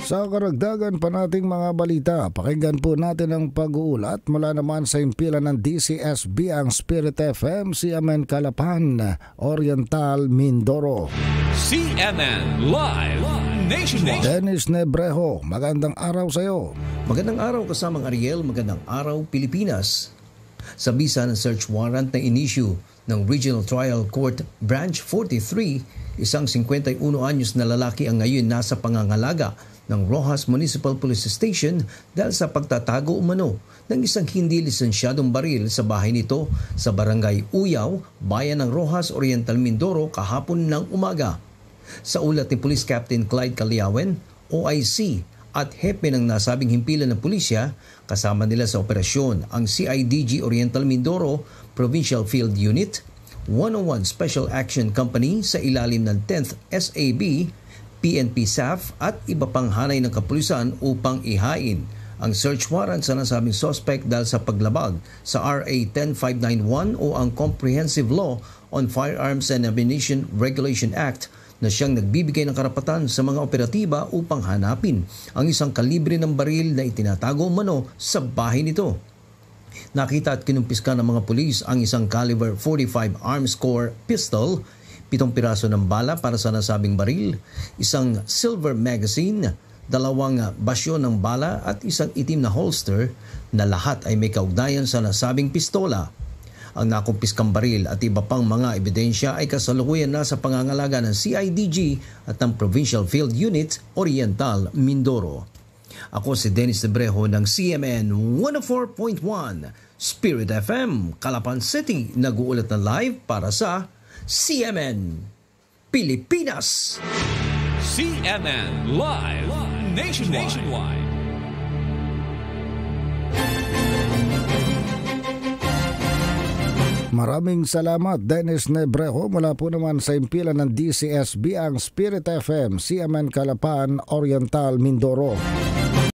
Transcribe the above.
Sa karagdagan pa nating mga balita, pakinggan po natin ang pag-uulat mula naman sa impilan ng DCSB ang Spirit FM, CMN Calapan, Oriental, Mindoro. CMN Live Nationwide. Dennis Nebrejo, magandang araw sa iyo. Magandang araw kasamang Ariel, magandang araw Pilipinas. Sa bisa ng search warrant na inisyu ng Regional Trial Court Branch 43, isang 51 anyos na lalaki ang ngayon nasa pangangalaga ng Roxas Municipal Police Station dahil sa pagtatago umano ng isang hindi lisensyadong baril sa bahay nito sa Barangay Uyaw, bayan ng Roxas, Oriental, Mindoro kahapon ng umaga. Sa ulat ni Police Captain Clyde Caliawen, OIC, at hepe ng nasabing himpilan ng pulisya, kasama nila sa operasyon ang CIDG Oriental Mindoro Provincial Field Unit, 101 Special Action Company sa ilalim ng 10th SAB, PNP SAF at iba pang hanay ng kapulisan upang ihain ang search warrant sa nasabing suspect dahil sa paglabag sa RA 10591 o ang Comprehensive Law on Firearms and Ammunition Regulation Act na siyang nagbibigay ng karapatan sa mga operatiba upang hanapin ang isang kalibre ng baril na itinatago umano sa bahay nito. Nakita at kinumpiska ng mga pulis ang isang caliber .45 arms core pistol, 7 piraso ng bala para sa nasabing baril, isang silver magazine, 2 basyon ng bala at isang itim na holster na lahat ay may kaugnayan sa nasabing pistola. Ang nakumpiskang baril at iba pang mga ebidensya ay kasalukuyan na sa pangangalaga ng CIDG at ng Provincial Field Unit Oriental, Mindoro. Ako si Dennis Nebrejo ng CMN 104.1 Spirit FM, Calapan City, nag-uulat na live para sa CMN Pilipinas. CMN Live Nationwide. Maraming salamat Dennis Nebrejo mula po naman sa impilan ng DCSB ang Spirit FM, CMN Calapan, Oriental, Mindoro.